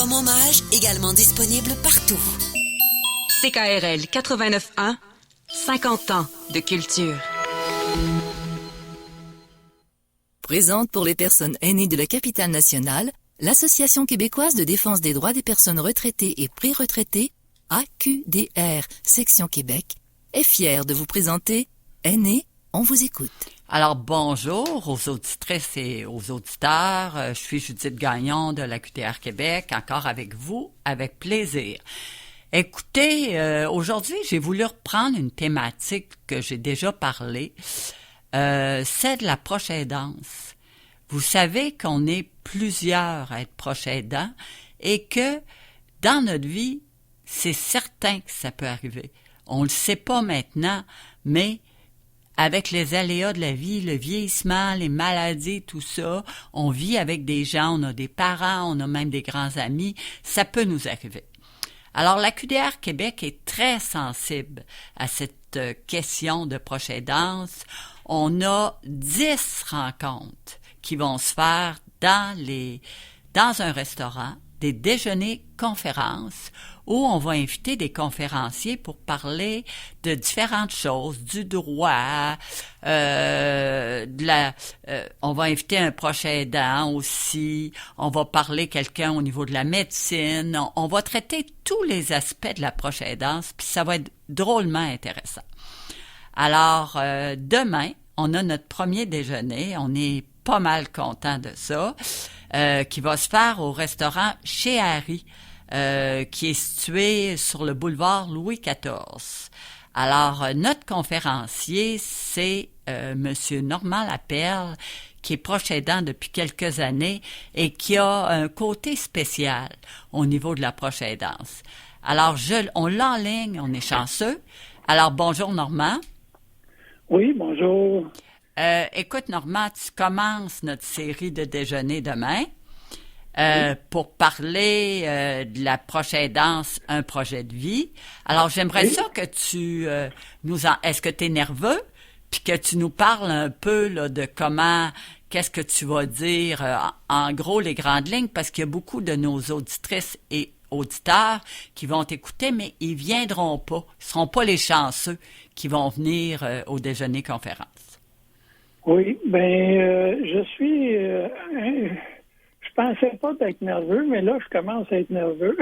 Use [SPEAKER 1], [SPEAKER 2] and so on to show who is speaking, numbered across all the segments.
[SPEAKER 1] Comme hommage, également disponible partout.
[SPEAKER 2] CKRL 89.1, 50 ans de culture.
[SPEAKER 3] Présente pour les personnes aînées de la capitale nationale, l'Association québécoise de défense des droits des personnes retraitées et pré-retraitées, AQDR, section Québec, est fière de vous présenter Aînés, on vous écoute.
[SPEAKER 4] Alors, bonjour aux auditrices et aux auditeurs. Je suis Judith Gagnon de l'AQDR Québec, encore avec vous, avec plaisir. Écoutez, aujourd'hui, j'ai voulu reprendre une thématique que j'ai déjà parlé, c'est de la proche aidance. Vous savez qu'on est plusieurs à être proches aidants et que dans notre vie, c'est certain que ça peut arriver. On ne le sait pas maintenant, mais avec les aléas de la vie, le vieillissement, les maladies, tout ça, on vit avec des gens, on a des parents, on a même des grands amis, ça peut nous arriver. Alors, l'AQDR Québec est très sensible à cette question de proche aidance. On a 10 rencontres qui vont se faire dans un restaurant, des déjeuners conférences où on va inviter des conférenciers pour parler de différentes choses, du droit, on va inviter un proche aidant aussi, on va parler quelqu'un au niveau de la médecine, on va traiter tous les aspects de la proche aidance, puis ça va être drôlement intéressant. Alors, demain, on a notre premier déjeuner, on est pas mal content de ça, qui va se faire au restaurant Chez Harry, qui est situé sur le boulevard Louis XIV. Alors, notre conférencier, c'est Monsieur Normand Laperle, qui est proche aidant depuis quelques années et qui a un côté spécial au niveau de la proche aidance. Alors, on l'enligne, on est chanceux. Alors, bonjour Normand.
[SPEAKER 5] Oui, bonjour.
[SPEAKER 4] Écoute, Normand, tu commences notre série de déjeuner demain pour parler de la proche aidance, un projet de vie. Alors, j'aimerais ça que tu est-ce que tu es nerveux? Puis que tu nous parles un peu là, de qu'est-ce que tu vas dire, en gros, les grandes lignes, parce qu'il y a beaucoup de nos auditrices et auditeurs qui vont t'écouter, mais ils viendront pas. Ils seront pas les chanceux qui vont venir au déjeuner conférence.
[SPEAKER 5] Oui, je suis... je pensais pas d'être nerveux, mais là, je commence à être nerveux.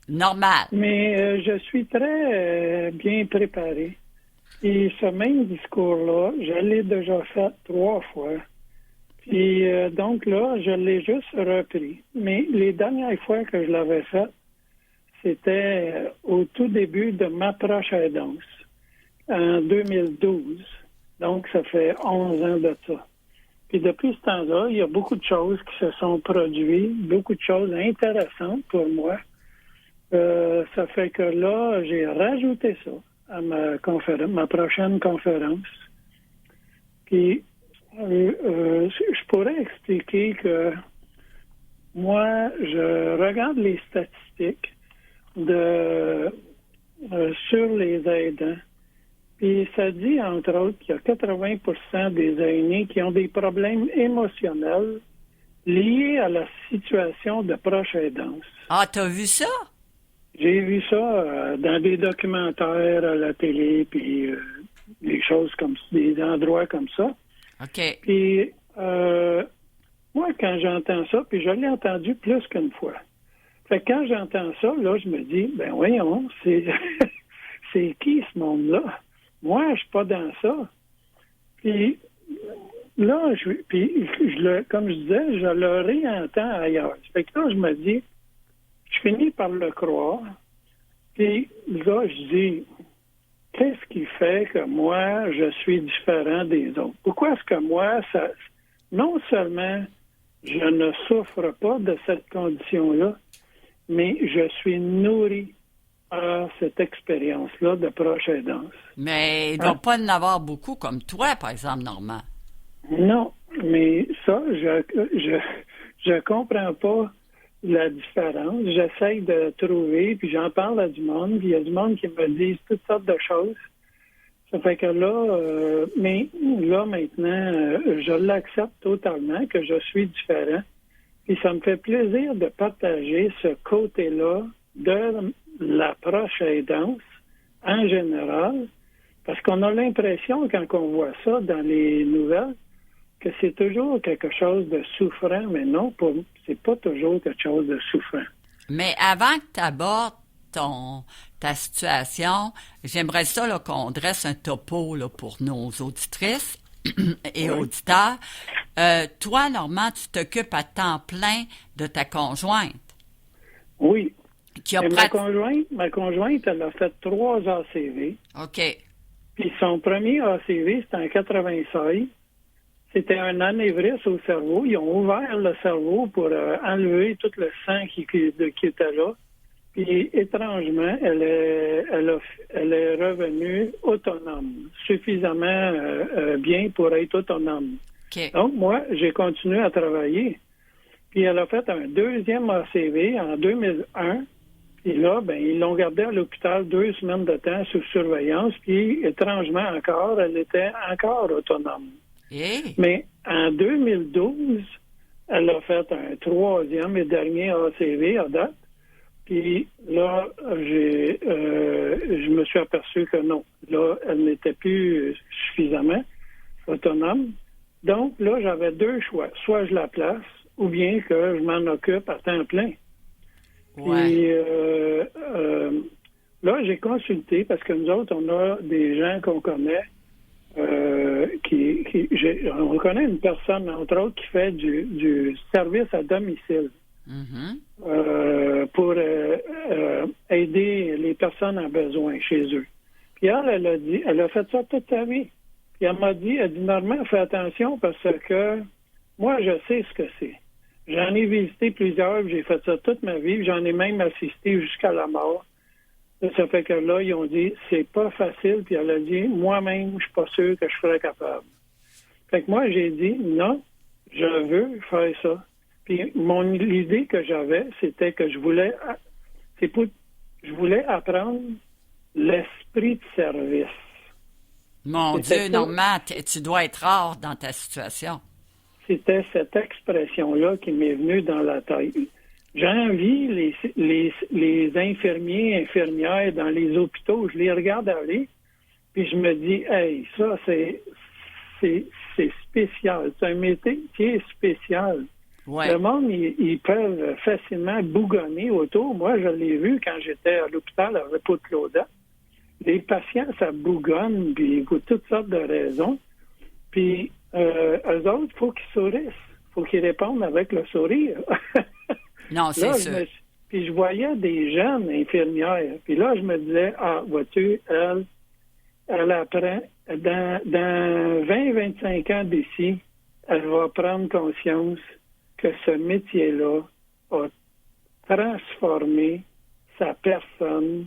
[SPEAKER 4] Normal.
[SPEAKER 5] Mais je suis très bien préparé. Et ce même discours-là, je l'ai déjà fait 3 fois. Puis donc là, je l'ai juste repris. Mais les dernières fois que je l'avais fait, c'était au tout début de ma proche aidance, en 2012. Donc, ça fait 11 ans de ça. Puis depuis ce temps-là, il y a beaucoup de choses qui se sont produites, beaucoup de choses intéressantes pour moi. Ça fait que là, j'ai rajouté ça à ma prochaine conférence. Puis, je pourrais expliquer que moi, je regarde les statistiques sur les aidants. Puis ça dit, entre autres, qu'il y a 80% des aînés qui ont des problèmes émotionnels liés à la situation de proche aidance.
[SPEAKER 4] Ah, t'as vu ça?
[SPEAKER 5] J'ai vu ça dans des documentaires à la télé, puis des choses comme des endroits comme ça.
[SPEAKER 4] OK.
[SPEAKER 5] Puis moi, quand j'entends ça, puis je l'ai entendu plus qu'une fois. Fait que quand j'entends ça, là, je me dis, ben voyons, c'est qui ce monde-là? Moi, je suis pas dans ça. Puis là, comme je disais, je le réentends ailleurs. Fait que là, je me dis, je finis par le croire. Puis là, je dis, qu'est-ce qui fait que moi, je suis différent des autres? Pourquoi est-ce que moi, non seulement je ne souffre pas de cette condition-là, mais je suis nourri à cette expérience-là de proche aidance.
[SPEAKER 4] Mais il ne doit pas en avoir beaucoup comme toi, par exemple, Normand.
[SPEAKER 5] Non, mais ça, je comprends pas la différence. J'essaie de trouver, puis j'en parle à du monde, puis il y a du monde qui me dit toutes sortes de choses. Ça fait que là, mais là, maintenant, je l'accepte totalement que je suis différent. Puis ça me fait plaisir de partager ce côté-là de l'approche aidance en général, parce qu'on a l'impression, quand on voit ça dans les nouvelles, que c'est toujours quelque chose de souffrant, mais non, c'est pas toujours quelque chose de souffrant.
[SPEAKER 4] Mais avant que tu abordes ta situation, j'aimerais ça là, qu'on dresse un topo là, pour nos auditrices et auditeurs. Toi, Normand, tu t'occupes à temps plein de ta conjointe.
[SPEAKER 5] Oui.
[SPEAKER 4] Qui a
[SPEAKER 5] Ma conjointe, elle a fait 3 ACV.
[SPEAKER 4] OK.
[SPEAKER 5] Puis son premier ACV, c'était en 96. C'était un anévrisme au cerveau. Ils ont ouvert le cerveau pour enlever tout le sang qui était là. Puis, étrangement, elle est revenue autonome, suffisamment bien pour être autonome.
[SPEAKER 4] Okay.
[SPEAKER 5] Donc, moi, j'ai continué à travailler. Puis, elle a fait un deuxième ACV en 2001. Et là, ils l'ont gardée à l'hôpital 2 semaines de temps sous surveillance. Puis, étrangement encore, elle était encore autonome.
[SPEAKER 4] Hey.
[SPEAKER 5] Mais en 2012, elle a fait un 3e et dernier ACV à date. Puis là, je me suis aperçu que non. Là, elle n'était plus suffisamment autonome. Donc, là, j'avais 2 choix. Soit je la place, ou bien que je m'en occupe à temps plein.
[SPEAKER 4] Ouais.
[SPEAKER 5] Puis là, j'ai consulté, parce que nous autres, on a des gens qu'on connaît, on connaît une personne, entre autres, qui fait du service à domicile.
[SPEAKER 4] Mm-hmm.
[SPEAKER 5] Pour aider les personnes en besoin chez eux. Puis elle a fait ça toute sa vie. Puis elle m'a dit, Normand, fais attention parce que moi, je sais ce que c'est. J'en ai visité plusieurs, j'ai fait ça toute ma vie, j'en ai même assisté jusqu'à la mort. Ça fait que là, ils ont dit, c'est pas facile, puis elle a dit, moi-même, je suis pas sûr que je serais capable. Fait que moi, j'ai dit, non, je veux faire ça. Puis l'idée que j'avais, c'était que je voulais apprendre l'esprit de service.
[SPEAKER 4] Mon Dieu, Normand, tu dois être rare dans ta situation.
[SPEAKER 5] C'était cette expression-là qui m'est venue dans la tête. J'envie les infirmiers, infirmières dans les hôpitaux, je les regarde aller, puis je me dis, hey, ça, c'est spécial. C'est un métier spécial.
[SPEAKER 4] Ouais.
[SPEAKER 5] Le monde, ils peuvent facilement bougonner autour. Moi, je l'ai vu quand j'étais à l'hôpital à Repos-de-Claudette. Les patients, ça bougonne, puis pour toutes sortes de raisons. Puis, eux autres, il faut qu'ils sourissent. Il faut qu'ils répondent avec le sourire.
[SPEAKER 4] Non, c'est sûr.
[SPEAKER 5] Puis, je voyais des jeunes infirmières. Puis là, je me disais, vois-tu, elle apprend. Dans 20-25 ans d'ici, elle va prendre conscience que ce métier-là a transformé sa personne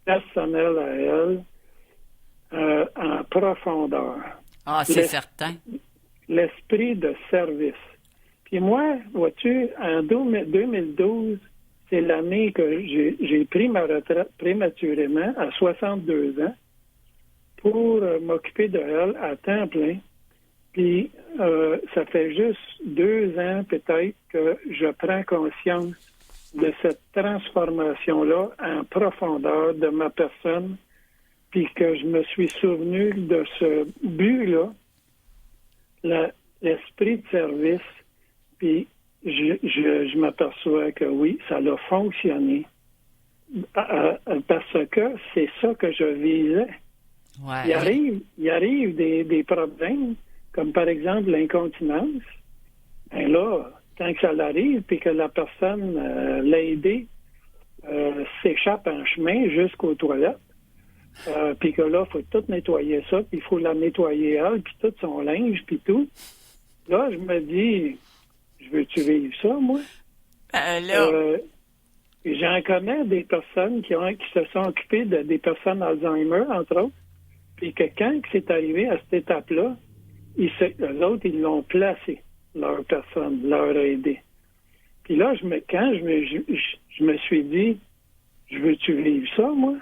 [SPEAKER 5] personnelle à elle en profondeur.
[SPEAKER 4] Ah, c'est certain.
[SPEAKER 5] L'esprit de service. Puis moi, vois-tu, en 2012, c'est l'année que j'ai pris ma retraite prématurément à 62 ans pour m'occuper de elle à temps plein. Puis, ça fait juste 2 ans peut-être que je prends conscience de cette transformation-là en profondeur de ma personne, puis que je me suis souvenu de ce but-là, l'esprit de service, puis je m'aperçois que oui, ça a fonctionné, parce que c'est ça que je visais.
[SPEAKER 4] Ouais.
[SPEAKER 5] Il arrive des problèmes, comme par exemple l'incontinence. Et là, quand ça l'arrive, puis que la personne l'a aidé, s'échappe en chemin jusqu'aux toilettes, puis que là, il faut tout nettoyer ça, puis il faut la nettoyer elle, puis tout son linge, puis tout. Là, je me dis, je veux-tu vivre ça, moi? J'en connais des personnes qui se sont occupées des personnes Alzheimer, entre autres, puis que quand c'est arrivé à cette étape-là, eux autres, ils l'ont placé, leur personne, leur aidé. Puis là, quand je me suis dit, je veux-tu vivre ça, moi?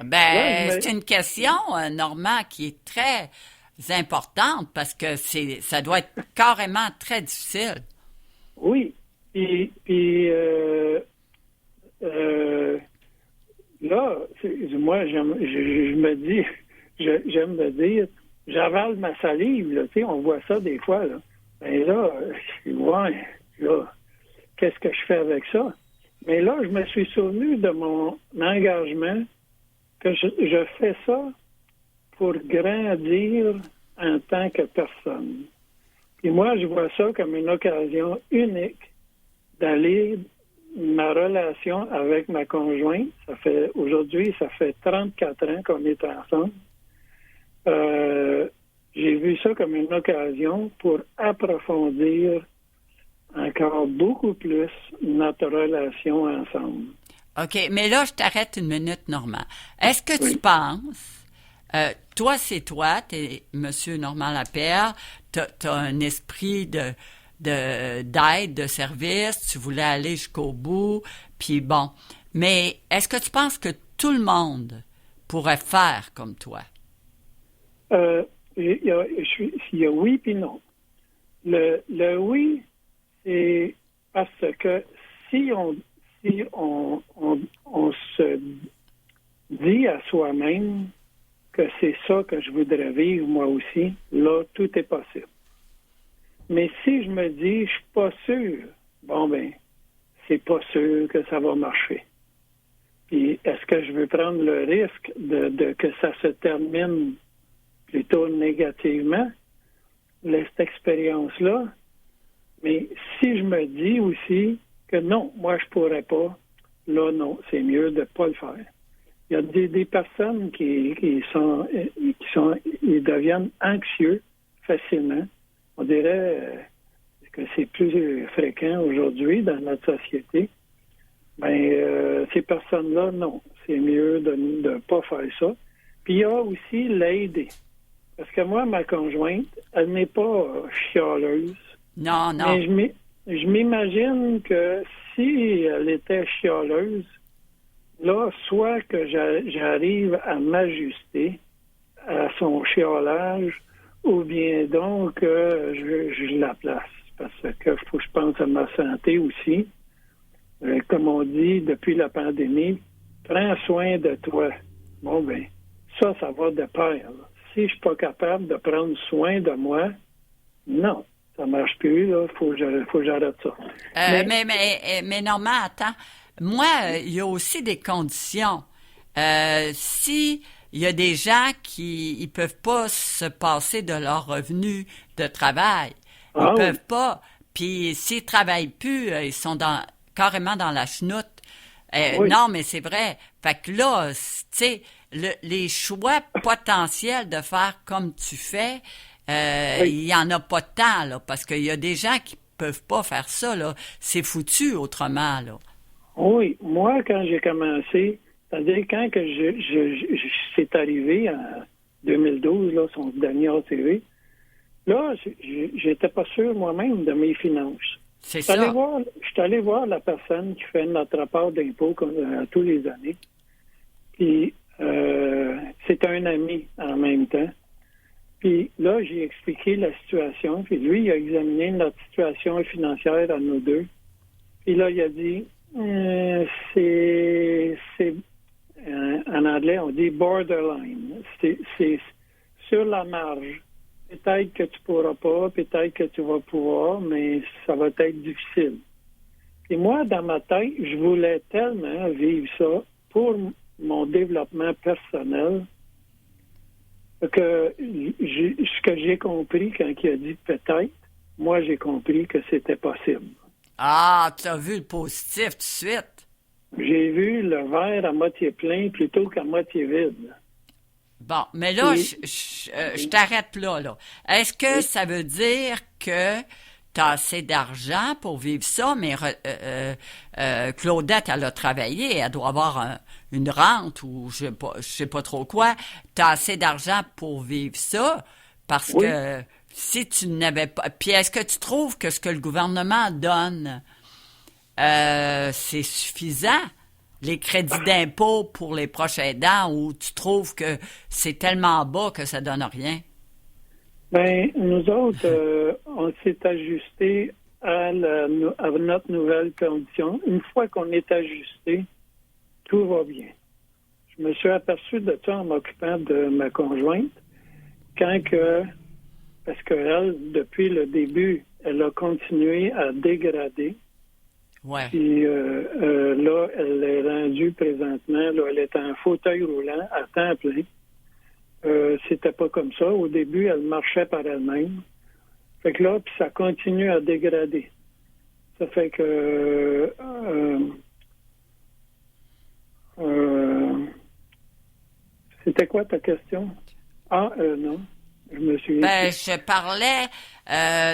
[SPEAKER 4] C'est une question, Normand, qui est très importante parce que ça doit être carrément très difficile.
[SPEAKER 5] Oui. Puis là, moi, je me dis, j'aime me dire, j'avale ma salive, là, tu sais, on voit ça des fois, là. Ben là, ouais, là, qu'est-ce que je fais avec ça? Mais là, je me suis souvenu de mon engagement que je fais ça pour grandir en tant que personne. Puis moi, je vois ça comme une occasion unique d'aller ma relation avec ma conjointe. Aujourd'hui, ça fait 34 ans qu'on est ensemble. J'ai vu ça comme une occasion pour approfondir encore beaucoup plus notre relation ensemble.
[SPEAKER 4] OK, mais là, je t'arrête une minute, Normand. Est-ce que tu penses, toi, c'est toi, t'es Monsieur Normand Lapierre, t'as un esprit d'aide, de service, tu voulais aller jusqu'au bout, puis bon. Mais est-ce que tu penses que tout le monde pourrait faire comme toi?
[SPEAKER 5] Il y a oui puis non. Le oui, c'est parce que si on se dit à soi-même que c'est ça que je voudrais vivre moi aussi, là, tout est possible. Mais si je me dis, je suis pas sûr, bon ben, c'est pas sûr que ça va marcher. Puis, est-ce que je veux prendre le risque de que ça se termine plutôt négativement, cette expérience-là? Mais si je me dis aussi que non, moi, je pourrais pas, là, non, c'est mieux de pas le faire. Il y a des personnes qui deviennent anxieux facilement. On dirait que c'est plus fréquent aujourd'hui dans notre société. Mais ces personnes-là, non, c'est mieux de ne pas faire ça. Puis il y a aussi l'aider. Parce que moi, ma conjointe, elle n'est pas chialeuse.
[SPEAKER 4] Non, non.
[SPEAKER 5] Mais je m'imagine que si elle était chialeuse, là, soit que j'arrive à m'ajuster à son chialage, ou bien donc je la place. Parce que faut que je pense à ma santé aussi. Comme on dit depuis la pandémie, prends soin de toi. Bon, ben, ça va de pair. Si je suis pas capable de prendre soin de moi, non, ça marche plus, là. Faut que j'arrête ça.
[SPEAKER 4] Mais Normand, attends. Moi, il y a aussi des conditions. Si il y a des gens qui ils peuvent pas se passer de leur revenu de travail, ils peuvent pas. Puis s'ils travaillent plus, ils sont carrément dans la chenoute. Non, mais c'est vrai. Fait que là, tu sais, les choix potentiels de faire comme tu fais, il y en a pas tant, là, parce qu'il y a des gens qui peuvent pas faire ça, là. C'est foutu autrement, là.
[SPEAKER 5] Oui, moi, quand j'ai commencé, c'est-à-dire quand que c'est arrivé en 2012, là, son dernier ATV, là, j'étais pas sûr moi-même de mes finances.
[SPEAKER 4] C'est ça.
[SPEAKER 5] Je suis allé voir la personne qui fait notre rapport d'impôt tous les années. Puis, c'est un ami en même temps. Puis là, j'ai expliqué la situation. Puis lui, il a examiné notre situation financière à nous deux. Puis là, il a dit, c'est en anglais, on dit borderline. C'est sur la marge. Peut-être que tu pourras pas, peut-être que tu vas pouvoir, mais ça va être difficile. Et moi, dans ma tête, je voulais tellement vivre ça pour mon développement personnel que ce que j'ai compris quand il a dit peut-être, moi, j'ai compris que c'était possible.
[SPEAKER 4] Ah, tu as vu le positif tout de suite.
[SPEAKER 5] J'ai vu le verre à moitié plein plutôt qu'à moitié vide.
[SPEAKER 4] Bon, mais là, je t'arrête là. Est-ce que ça veut dire que tu as assez d'argent pour vivre ça, mais Claudette, elle a travaillé, elle doit avoir une rente ou je sais pas trop quoi. Tu as assez d'argent pour vivre ça parce que si tu n'avais pas... Puis est-ce que tu trouves que ce que le gouvernement donne, c'est suffisant? Les crédits d'impôt pour les proches aidants, ou tu trouves que c'est tellement bas que ça donne rien?
[SPEAKER 5] Bien, nous autres, on s'est ajusté à notre nouvelle condition, une fois qu'on est ajusté, tout va bien. Je me suis aperçu de ça en m'occupant de ma conjointe, parce qu'elle, depuis le début, elle a continué à dégrader.
[SPEAKER 4] Ouais.
[SPEAKER 5] Puis là, elle est rendue présentement, là, elle est en fauteuil roulant à temps plein. C'était pas comme ça. Au début, elle marchait par elle-même. Fait que là, puis ça continue à dégrader. Ça fait que c'était quoi ta question? Non. Je me suis...
[SPEAKER 4] Je parlais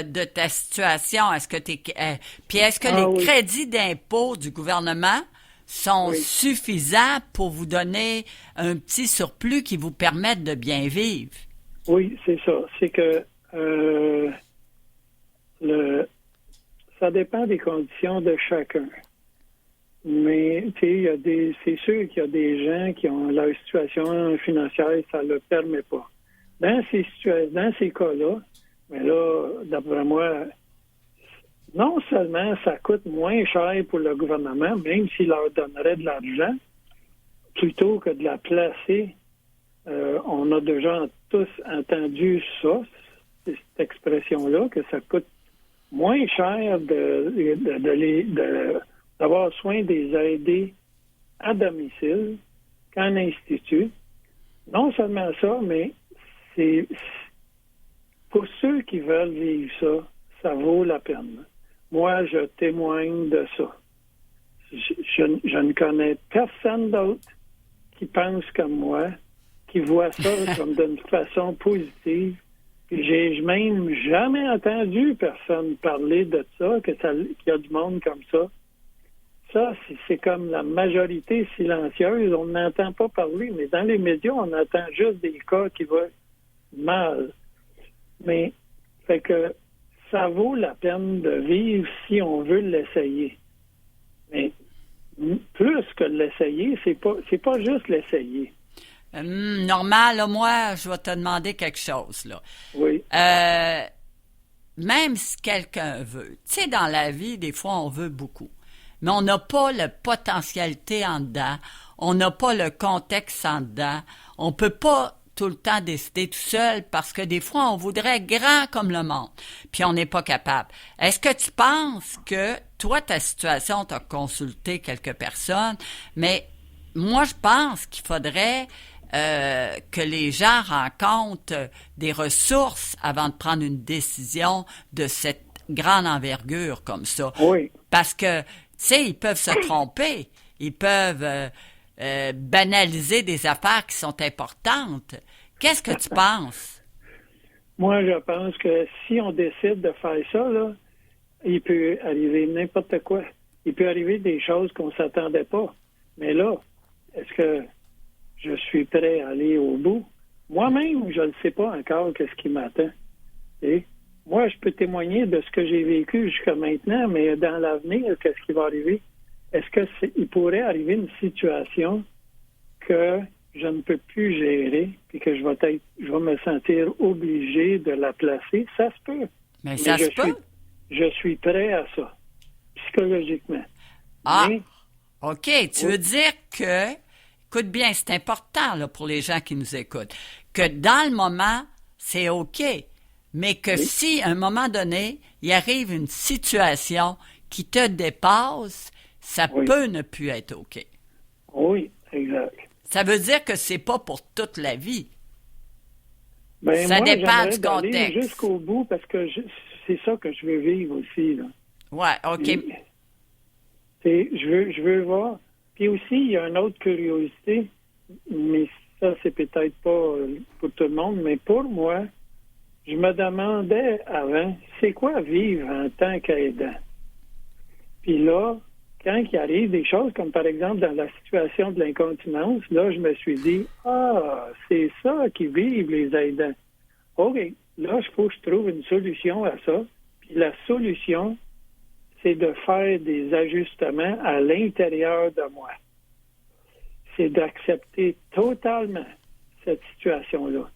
[SPEAKER 4] de ta situation. Est-ce que puis est-ce que les
[SPEAKER 5] oui.
[SPEAKER 4] crédits d'impôt du gouvernement sont suffisants pour vous donner un petit surplus qui vous permette de bien vivre?
[SPEAKER 5] Oui, c'est ça. C'est que ça dépend des conditions de chacun. Mais tu sais, c'est sûr qu'il y a des gens qui ont leur situation financière, ça ne le permet pas. Dans ces cas-là, mais là, d'après moi, non seulement ça coûte moins cher pour le gouvernement, même s'il leur donnerait de l'argent, plutôt que de la placer. On a déjà tous entendu ça, cette expression-là, que ça coûte moins cher d'avoir soin des aidés à domicile qu'en institut. Non seulement ça, mais c'est pour ceux qui veulent vivre ça, ça vaut la peine. Moi, je témoigne de ça. Je ne connais personne d'autre qui pense comme moi, qui voit ça comme d'une façon positive. Puis j'ai même jamais entendu personne parler de ça, qu'il y a du monde comme ça. Ça, c'est comme la majorité silencieuse. On n'entend pas parler, mais dans les médias, on entend juste des cas qui vont mal. Mais, fait que ça vaut la peine de vivre si on veut l'essayer. Mais plus que l'essayer, c'est pas juste l'essayer.
[SPEAKER 4] Normal, là, moi, je vais te demander quelque chose, là.
[SPEAKER 5] Oui.
[SPEAKER 4] Même si quelqu'un veut, tu sais, dans la vie, des fois, on veut beaucoup. Mais on n'a pas la potentialité en dedans. On n'a pas le contexte en dedans. On peut pas tout le temps décider tout seul parce que des fois, on voudrait grand comme le monde. Puis on n'est pas capable. Est-ce que tu penses que, toi, ta situation, tu as consulté quelques personnes, mais moi, je pense qu'il faudrait que les gens rencontrent des ressources avant de prendre une décision de cette grande envergure comme ça.
[SPEAKER 5] Oui.
[SPEAKER 4] Parce que, tu sais, ils peuvent se tromper. Ils peuvent banaliser des affaires qui sont importantes. Qu'est-ce que tu penses?
[SPEAKER 5] Moi, je pense que si on décide de faire ça, là, il peut arriver n'importe quoi. Il peut arriver des choses qu'on ne s'attendait pas. Mais là, est-ce que je suis prêt à aller au bout? Moi-même, je ne sais pas encore qu'est-ce qui m'attend. Et moi, je peux témoigner de ce que j'ai vécu jusqu'à maintenant, mais dans l'avenir, qu'est-ce qui va arriver? Est-ce qu'il pourrait arriver une situation que je ne peux plus gérer et que je vais me sentir obligé de la placer? Ça se peut.
[SPEAKER 4] Mais ça se peut.
[SPEAKER 5] Je suis prêt à ça, psychologiquement.
[SPEAKER 4] Ah,
[SPEAKER 5] mais,
[SPEAKER 4] OK. Tu veux dire que, écoute bien, c'est important là, pour les gens qui nous écoutent, que dans le moment, c'est OK, mais que si, à un moment donné, il arrive une situation qui te dépasse, ça peut ne plus être OK.
[SPEAKER 5] Oui, exact.
[SPEAKER 4] Ça veut dire que c'est pas pour toute la vie.
[SPEAKER 5] Ben,
[SPEAKER 4] ça
[SPEAKER 5] moi,
[SPEAKER 4] dépend du
[SPEAKER 5] d'aller
[SPEAKER 4] contexte.
[SPEAKER 5] Jusqu'au bout, parce que c'est ça que je veux vivre aussi. Là.
[SPEAKER 4] Ouais, OK.
[SPEAKER 5] Je veux voir. Puis aussi, il y a une autre curiosité, mais ça, c'est peut-être pas pour tout le monde, mais pour moi, je me demandais avant, c'est quoi vivre en tant qu'aidant? Puis là, quand il arrive des choses, comme par exemple dans la situation de l'incontinence, là, je me suis dit, c'est ça qui vivent les aidants. OK, là, il faut que je trouve une solution à ça. Puis la solution, c'est de faire des ajustements à l'intérieur de moi. C'est d'accepter totalement cette situation-là.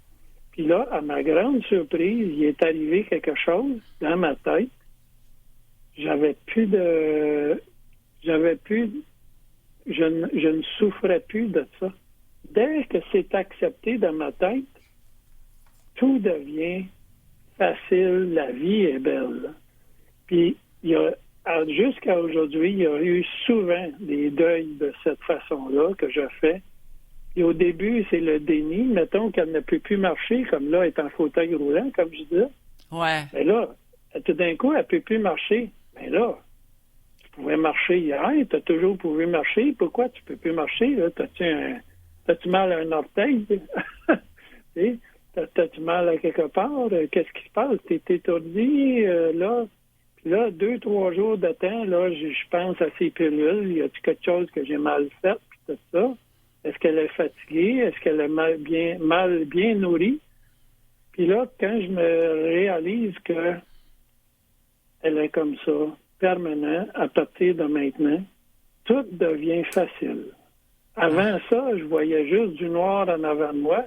[SPEAKER 5] Puis là, à ma grande surprise, il est arrivé quelque chose dans ma tête j'avais plus de... Je ne souffrais plus de ça. Dès que c'est accepté dans ma tête, tout devient facile, la vie est belle. Puis, jusqu'à aujourd'hui, il y a eu souvent des deuils de cette façon-là que je fais. Et au début, c'est le déni. Mettons qu'elle ne peut plus marcher, comme là, elle est en fauteuil roulant, comme je disais.
[SPEAKER 4] Ouais.
[SPEAKER 5] Mais là, tout d'un coup, elle ne peut plus marcher. Mais là, tu pouvais marcher hier, tu as toujours pu marcher. Pourquoi tu ne peux plus marcher? T'as-tu mal à un orteil? T'as-tu mal à quelque part? Qu'est-ce qui se passe? T'es étourdi, là? Puis là, 2-3 jours de temps, là, je pense à ces pilules. Y a-t-il quelque chose que j'ai mal fait? Puis tout ça. Est-ce qu'elle est fatiguée? Est-ce qu'elle est mal bien nourrie? Puis là, quand je me réalise que elle est comme ça, permanent, à partir de maintenant, tout devient facile. Avant ça, je voyais juste du noir en avant de moi.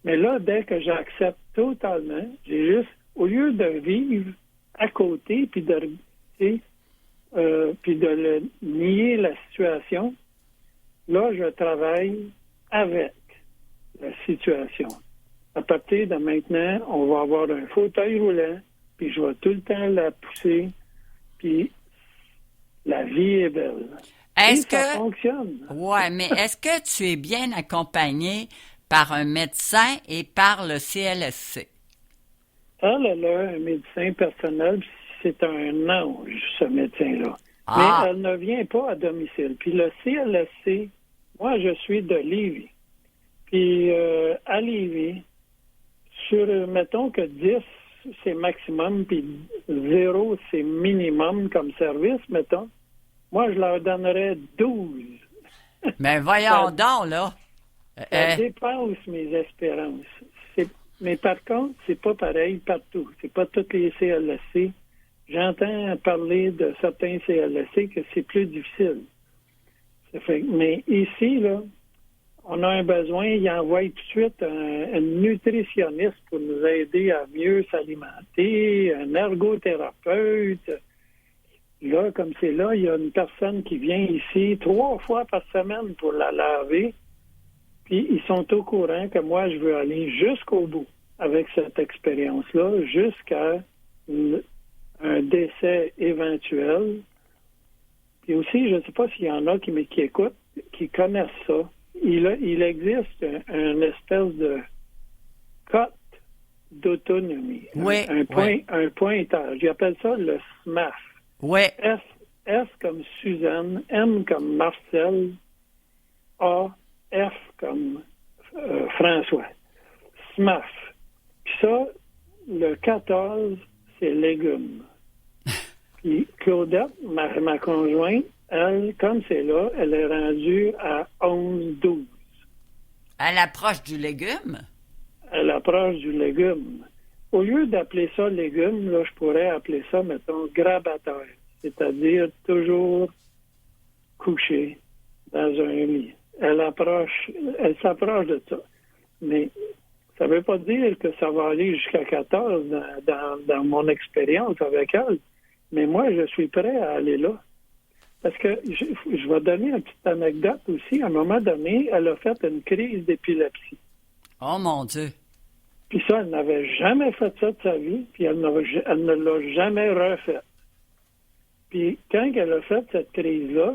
[SPEAKER 5] Mais là, dès que j'accepte totalement, j'ai juste, au lieu de vivre à côté, puis de nier la situation, là, je travaille avec la situation. À partir de maintenant, on va avoir un fauteuil roulant, puis je vais tout le temps la pousser, puis la vie est belle.
[SPEAKER 4] Est-ce que
[SPEAKER 5] ça fonctionne?
[SPEAKER 4] Ouais, mais est-ce que tu es bien accompagné par un médecin et par le CLSC?
[SPEAKER 5] Elle a un médecin personnel, puis c'est un ange, ce médecin-là.
[SPEAKER 4] Ah.
[SPEAKER 5] Mais elle ne vient pas à domicile. Puis le CLSC, moi, je suis de Lévis. Puis à Lévis, mettons que 10, c'est maximum, puis 0, c'est minimum comme service, mettons. Moi, je leur donnerais 12.
[SPEAKER 4] Mais voyons donc, là.
[SPEAKER 5] Ça dépasse mes espérances. Mais par contre, c'est pas pareil partout. C'est pas tous les CLSC. J'entends parler de certains CLSC que c'est plus difficile. Mais ici, là, on a un besoin, il envoie tout de suite un nutritionniste pour nous aider à mieux s'alimenter, un ergothérapeute. Là, comme c'est là, il y a une personne qui vient ici 3 fois par semaine pour la laver. Puis ils sont au courant que moi, je veux aller jusqu'au bout avec cette expérience-là, jusqu'à un décès éventuel. Puis aussi, je ne sais pas s'il y en a qui écoutent, qui connaissent ça. Il existe une espèce de cote d'autonomie.
[SPEAKER 4] Oui,
[SPEAKER 5] un pointage. J'appelle ça le SMAF.
[SPEAKER 4] Oui.
[SPEAKER 5] S comme Suzanne, M comme Marcel, A, F comme François. SMAF. Puis ça, le 14, c'est légumes. Puis Claudette, ma conjointe, elle, comme c'est là, elle est rendue à 11-12.
[SPEAKER 4] À l'approche du légume?
[SPEAKER 5] À l'approche du légume. Au lieu d'appeler ça légume, là, je pourrais appeler ça, mettons, grabataire. C'est-à-dire toujours couché dans un lit. Elle s'approche de ça. Mais ça ne veut pas dire que ça va aller jusqu'à 14 dans mon expérience avec elle. Mais moi, je suis prêt à aller là. Parce que je vais donner une petite anecdote aussi. À un moment donné, elle a fait une crise d'épilepsie.
[SPEAKER 4] Oh mon Dieu!
[SPEAKER 5] Puis ça, elle n'avait jamais fait ça de sa vie, puis elle ne l'a jamais refait. Puis quand elle a fait cette crise-là,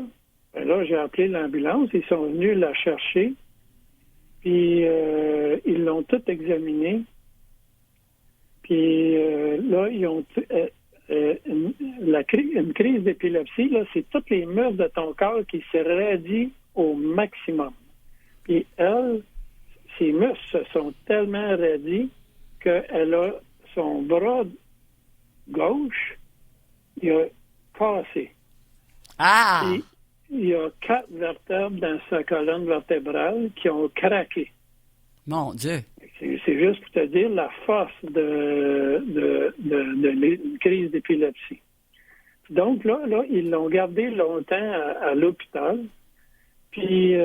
[SPEAKER 5] ben là, j'ai appelé l'ambulance, ils sont venus la chercher, puis ils l'ont tout examiné. Puis là, ils ont... une crise d'épilepsie, là, c'est tous les muscles de ton corps qui se raidissent au maximum. Puis elle, ses muscles se sont tellement raidis qu'elle a son bras gauche, il a cassé.
[SPEAKER 4] Ah!
[SPEAKER 5] Puis, il y a 4 vertèbres dans sa colonne vertébrale qui ont craqué.
[SPEAKER 4] Mon Dieu!
[SPEAKER 5] C'est juste pour te dire la force de crise d'épilepsie. Donc là, ils l'ont gardé longtemps à l'hôpital. Puis...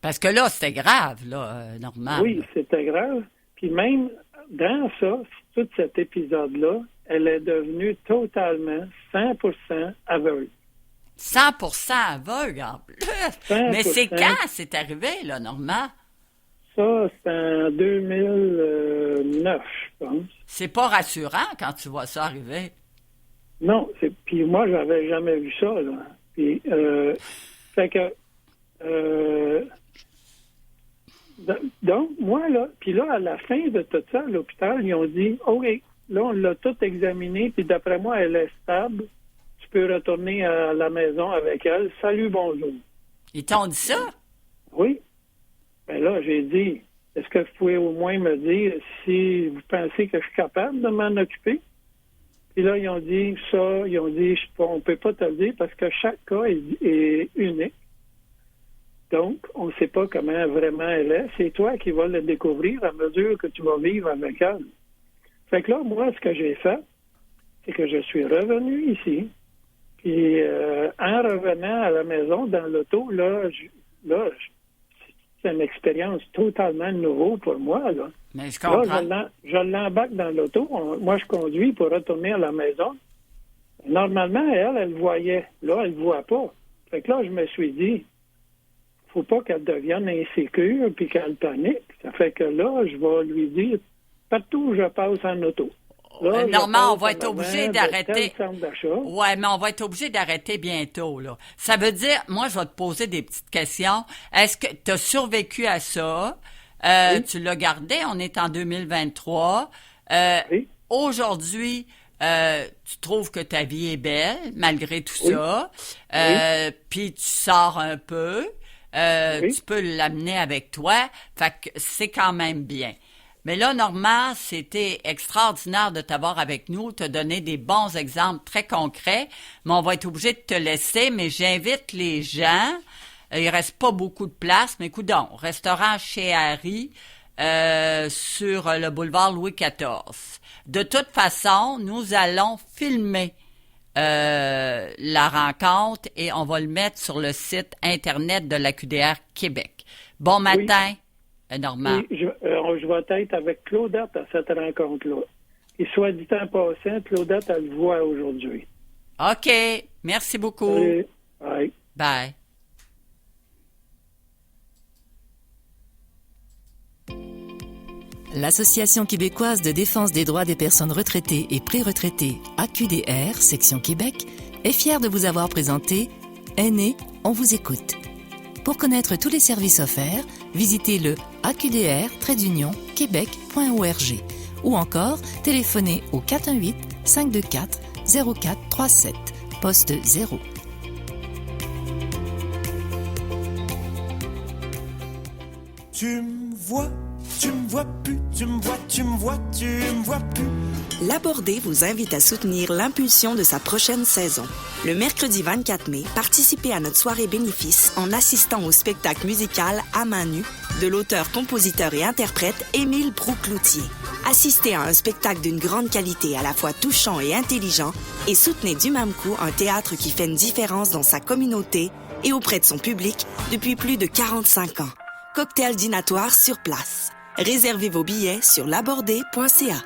[SPEAKER 4] parce que là, c'était grave, là, normal.
[SPEAKER 5] Oui, c'était grave. Puis même dans ça, tout cet épisode-là, elle est devenue totalement 100% aveugle.
[SPEAKER 4] 100% aveugle, en plus.
[SPEAKER 5] 100%.
[SPEAKER 4] Mais c'est quand c'est arrivé, là, Normand?
[SPEAKER 5] Ça, c'est en 2009, je pense.
[SPEAKER 4] C'est pas rassurant quand tu vois ça arriver.
[SPEAKER 5] Non, puis moi, j'avais jamais vu ça, là. Puis, fait que, donc, moi, là, puis là, à la fin de tout ça, à l'hôpital, ils ont dit, OK, là, on l'a tout examiné, puis d'après moi, elle est stable. Tu peux retourner à la maison avec elle. Salut, bonjour.
[SPEAKER 4] Ils t'ont dit ça?
[SPEAKER 5] Oui. Ben là, j'ai dit, est-ce que vous pouvez au moins me dire si vous pensez que je suis capable de m'en occuper? Puis là, ils ont dit, on ne peut pas te le dire parce que chaque cas est unique. Donc, on ne sait pas comment vraiment elle est. C'est toi qui vas le découvrir à mesure que tu vas vivre avec elle. Fait que là, moi, ce que j'ai fait, c'est que je suis revenu ici. Puis, en revenant à la maison, dans l'auto, c'est une expérience totalement nouveau pour moi, là.
[SPEAKER 4] Mais je comprends.
[SPEAKER 5] Là, je l'embarque dans l'auto. Moi, je conduis pour retourner à la maison. Normalement, elle voyait. Là, elle ne voit pas. Fait que là, je me suis dit, faut pas qu'elle devienne insécure puis qu'elle panique. Ça fait que là, je vais lui dire, partout où je passe en auto. Là,
[SPEAKER 4] Normand, on va être obligé d'arrêter.
[SPEAKER 5] Ouais,
[SPEAKER 4] mais on va être obligé d'arrêter bientôt, là. Ça veut dire, moi, je vais te poser des petites questions. Est-ce que tu as survécu à ça? Oui. Tu l'as gardé, on est en 2023.
[SPEAKER 5] Oui.
[SPEAKER 4] Aujourd'hui, tu trouves que ta vie est belle, malgré tout ça. Puis tu sors un peu. Tu peux l'amener avec toi. Fait que c'est quand même bien. Mais là, Normand, c'était extraordinaire de t'avoir avec nous, te donner des bons exemples très concrets. Mais on va être obligé de te laisser. Mais j'invite les gens. Il reste pas beaucoup de place, mais coudonc, restaurant chez Harry sur le boulevard Louis XIV. De toute façon, nous allons filmer la rencontre et on va le mettre sur le site Internet de la QDR Québec. Bon matin, Normand.
[SPEAKER 5] Oui, je vais être avec Claudette à cette rencontre-là. Et soit dit en passant, Claudette, elle le voit aujourd'hui.
[SPEAKER 4] OK. Merci beaucoup.
[SPEAKER 5] Salut. Bye.
[SPEAKER 4] Bye.
[SPEAKER 3] L'Association québécoise de défense des droits des personnes retraitées et pré-retraitées, AQDR, section Québec, est fière de vous avoir présenté Aînés, on vous écoute. Pour connaître tous les services offerts, visitez le aqdr-québec.org ou encore téléphonez au 418-524-0437, poste 0.
[SPEAKER 6] Tu me vois plus, tu me vois plus.
[SPEAKER 7] L'Abordé vous invite à soutenir l'impulsion de sa prochaine saison. Le mercredi 24 mai, participez à notre soirée bénéfice en assistant au spectacle musical À main nue de l'auteur, compositeur et interprète Émile Brou-Cloutier. Assistez à un spectacle d'une grande qualité à la fois touchant et intelligent et soutenez du même coup un théâtre qui fait une différence dans sa communauté et auprès de son public depuis plus de 45 ans. Cocktail dînatoire sur place. Réservez vos billets sur labordé.ca.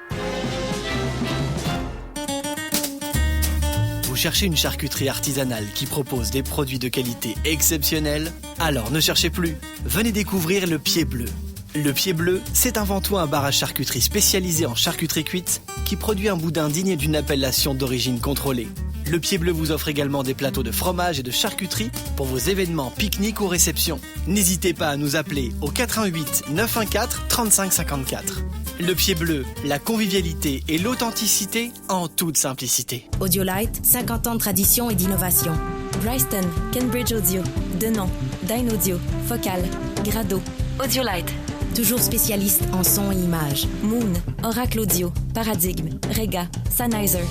[SPEAKER 8] Vous cherchez une charcuterie artisanale qui propose des produits de qualité exceptionnelle? Alors ne cherchez plus. Venez découvrir le Pied Bleu. Le Pied Bleu, c'est avant tout un bar à charcuterie spécialisé en charcuterie cuite qui produit un boudin digne d'une appellation d'origine contrôlée. Le Pied Bleu vous offre également des plateaux de fromage et de charcuterie pour vos événements, pique-niques ou réceptions. N'hésitez pas à nous appeler au 88 914 35 54. Le Pied Bleu, la convivialité et l'authenticité en toute simplicité.
[SPEAKER 9] Audiolite, 50 ans de tradition et d'innovation. Bryston, Cambridge Audio, Denon, Dyn Audio, Focal, Grado. Audiolite. Toujours spécialiste en son et images. Moon, Oracle Audio, Paradigme, Rega, Sennheiser.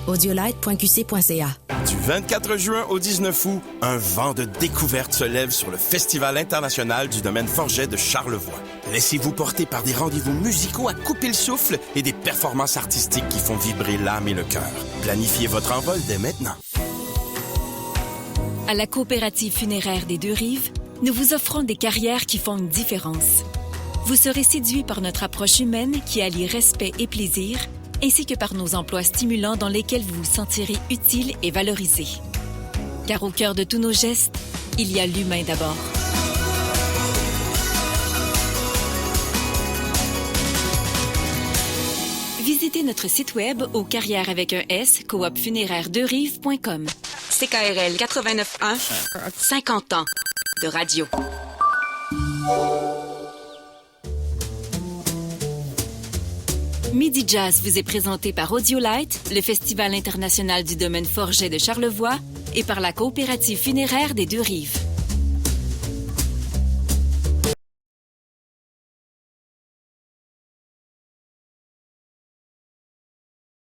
[SPEAKER 9] audiolite.qc.ca.
[SPEAKER 6] Du 24 juin au 19 août, un vent de découverte se lève sur le Festival international du domaine Forget de Charlevoix. Laissez-vous porter par des rendez-vous musicaux à couper le souffle et des performances artistiques qui font vibrer l'âme et le cœur. Planifiez votre envol dès maintenant.
[SPEAKER 10] À la coopérative funéraire des Deux-Rives, nous vous offrons des carrières qui font une différence. Vous serez séduit par notre approche humaine qui allie respect et plaisir, ainsi que par nos emplois stimulants dans lesquels vous vous sentirez utile et valorisé. Car au cœur de tous nos gestes, il y a l'humain d'abord. Visitez notre site web au carrière avec un S, coopfunéraire2rives.com.
[SPEAKER 2] CKRL 89.1, 50 ans de radio.
[SPEAKER 10] Midi Jazz vous est présenté par Audiolite, le Festival international du domaine Forget de Charlevoix et par la coopérative funéraire des Deux-Rives.